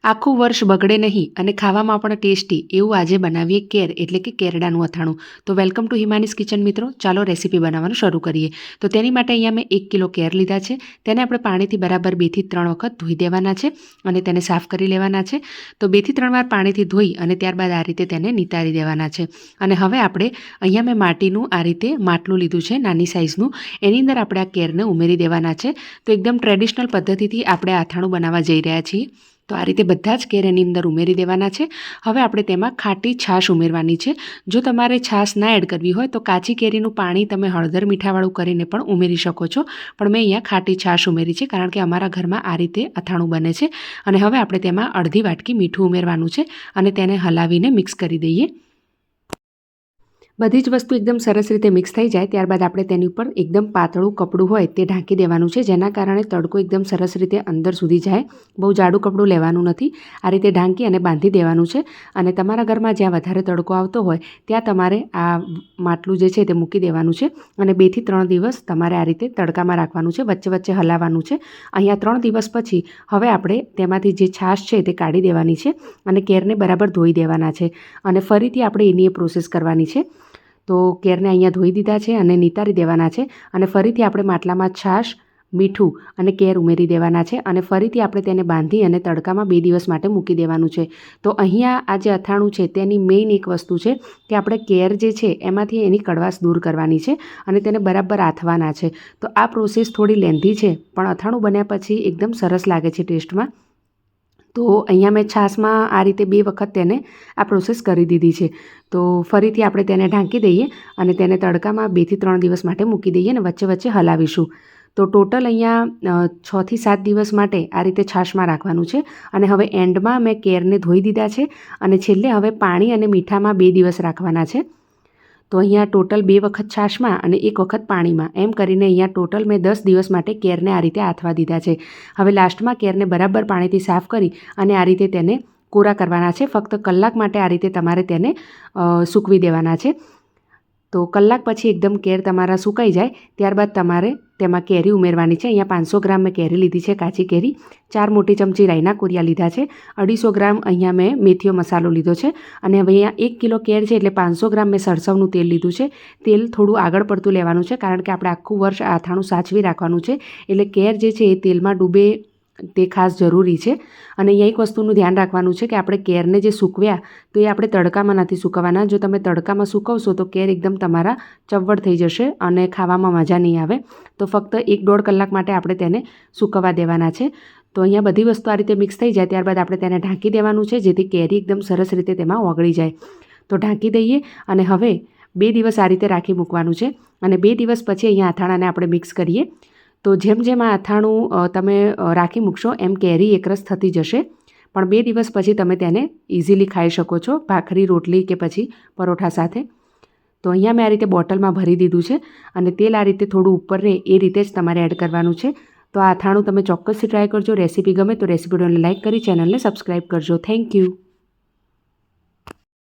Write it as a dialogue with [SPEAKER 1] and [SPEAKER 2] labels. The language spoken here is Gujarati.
[SPEAKER 1] આખું વર્ષ બગડે નહીં અને ખાવામાં પણ ટેસ્ટી એવું આજે બનાવીએ કેર એટલે કે કેરડાનું અથાણું. તો વેલકમ ટુ હિમાનીસ કિચન મિત્રો. ચાલો રેસીપી બનાવવાનું શરૂ કરીએ. તો તેની માટે અહીંયા મેં 1 કિલો કેર લીધા છે. તેને આપણે પાણીથી બરાબર 2 થી 3 વખત ધોઈ દેવાના છે અને તેને સાફ કરી લેવાના છે. તો 2 થી 3 વાર પાણીથી ધોઈ અને ત્યારબાદ આ રીતે તેને નિતારી દેવાના છે. અને હવે આપણે અહીંયા મેં માટીનું આ રીતે માટલું લીધું છે નાની સાઇઝનું. એની અંદર આપણે આ કેરને ઉમેરી દેવાના છે. તો એકદમ ટ્રેડિશનલ પદ્ધતિથી આપણે અથાણું બનાવવા જઈ રહ્યા છીએ. તો આ રીતે બધા જ કેર એની અંદર ઉમેરી દેવાના છે. હવે આપણે તેમાં ખાટી છાશ ઉમેરવાની છે. જો તમારે છાશ ના એડ કરવી હોય તો કાચી કેરીનું પાણી તમે હળદર મીઠાવાળું કરીને પણ ઉમેરી શકો છો. પણ મેં અહીંયા ખાટી છાશ ઉમેરી છે કારણ કે અમારા ઘરમાં આ રીતે અથાણું બને છે. અને હવે આપણે તેમાં અડધી વાટકી મીઠું ઉમેરવાનું છે અને તેને હલાવીને મિક્સ કરી દઈએ. બધી જ વસ્તુ એકદમ સરસ રીતે મિક્સ થઈ જાય ત્યારબાદ આપણે તેની ઉપર એકદમ પાતળું કપડું હોય તે ઢાંકી દેવાનું છે, જેના કારણે તડકો એકદમ સરસ રીતે અંદર સુધી જાય. બહુ જાડું કપડું લેવાનું નથી. આ રીતે ઢાંકી અને બાંધી દેવાનું છે. અને તમારા ઘરમાં જ્યાં વધારે તડકો આવતો હોય ત્યાં તમારે આ માટલું જે છે તે મૂકી દેવાનું છે. અને 2 થી 3 દિવસ તમારે આ રીતે તડકામાં રાખવાનું છે, વચ્ચે વચ્ચે હલાવવાનું છે. અહીંયા 3 દિવસ પછી હવે આપણે તેમાંથી જે છાશ છે તે કાઢી દેવાની છે અને કેરને બરાબર ધોઈ દેવાના છે. અને ફરીથી આપણે એની એ પ્રોસેસ કરવાની છે. તો કેરને અહીંયા ધોઈ દીધા છે અને નિતારી દેવાના છે. અને ફરીથી આપણે માટલામાં છાશ, મીઠું અને કેર ઉમેરી દેવાના છે. અને ફરીથી આપણે તેને બાંધી અને તડકામાં 2 દિવસ માટે મૂકી દેવાનું છે. તો અહીંયા આ જે અથાણું છે તેની મેઇન એક વસ્તુ છે કે આપણે કેર જે છે એમાંથી એની કડવાશ દૂર કરવાની છે અને તેને બરાબર આથવાના છે. તો આ પ્રોસેસ થોડી લેન્ધી છે પણ અથાણું બન્યા પછી એકદમ સરસ લાગે છે ટેસ્ટમાં. તો અહીંયા મેં છાશમાં આ રીતે 2 વખત તેને આ પ્રોસેસ કરી દીધી છે. તો ફરીથી આપણે તેને ઢાંકી દઈએ અને તેને તડકામાં 2 થી 3 દિવસ માટે મૂકી દઈએ અને વચ્ચે વચ્ચે હલાવીશું. તો ટોટલ અહીંયા 6 થી 7 દિવસ માટે આ રીતે છાશમાં રાખવાનું છે. અને હવે એન્ડમાં મેં કેરને ધોઈ દીધા છે અને છેલ્લે હવે પાણી અને મીઠામાં 2 દિવસ રાખવાના છે. તો અહીંયા ટોટલ 2 વખત છાશમાં અને 1 વખત પાણીમાં એમ કરીને અહીંયા ટોટલ મેં 10 દિવસ માટે કેરને આ રીતે આથવા દીધા છે. હવે લાસ્ટમાં કેરને બરાબર પાણીથી સાફ કરી અને આ રીતે તેને કોરા કરવાના છે. ફક્ત કલાક માટે આ રીતે તમારે તેને સૂકવી દેવાના છે. તો કલાક પછી એકદમ કેર તમારા સુકાઈ જાય ત્યારબાદ તમારે તેમાં કેરી ઉમેરવાની છે. અહીંયા 500 ગ્રામ મેં કેરી લીધી છે, કાચી કેરી. 4 મોટી ચમચી રાઈના કોરિયા લીધા છે. 250 ગ્રામ અહીંયા મેં મેથીઓ મસાલો લીધો છે. અને હવે અહીંયા 1 કિલો કેર છે એટલે 500 ગ્રામ મેં સરસવનું તેલ લીધું છે. તેલ થોડું આગળ પડતું લેવાનું છે કારણ કે આપણે આખું વર્ષ આ અથાણું સાચવી રાખવાનું છે. એટલે કેર જે છે એ તેલમાં ડૂબે તે ખાસ જરૂરી છે. અને અહીંયા એક વસ્તુનું ધ્યાન રાખવાનું છે કે આપણે કેરને જે સૂકવ્યા તો એ આપણે તડકામાં નથી સૂકવવાના. જો તમે તડકામાં સૂકવશો તો કેર એકદમ તમારા ચવડ થઈ જશે અને ખાવામાં મજા નહીં આવે. તો ફક્ત 1-1.5 કલાક માટે આપણે તેને સૂકવવા દેવાના છે. તો અહીંયા બધી વસ્તુ આ રીતે મિક્સ થઈ જાય ત્યારબાદ આપણે તેને ઢાંકી દેવાનું છે જેથી કેરી એકદમ સરસ રીતે તેમાં ઓગળી જાય. તો ઢાંકી દઈએ અને હવે 2 દિવસ આ રીતે રાખી મૂકવાનું છે. અને 2 દિવસ પછી અહીંયા અથાણાને આપણે મિક્સ કરીએ. તો જેમ જેમ આ અથાણું તમે રાખી મૂકશો એમ કેરી એકરસ થતી જશે. પણ 2 દિવસ પછી તમે તેને ઇઝીલી ખાઈ શકો છો ભાખરી, રોટલી કે પછી પરોઠા સાથે. તો અહીંયા મેં આ રીતે બોટલમાં ભરી દીધું છે અને તેલ આ રીતે થોડું ઉપર રહે એ રીતે જ તમારે એડ કરવાનું છે. તો આ અથાણું તમે ચોક્કસથી ટ્રાય કરજો. રેસીપી ગમે તો રેસીપીને લાઇક કરી ચેનલને સબસ્ક્રાઈબ કરજો. Thank you.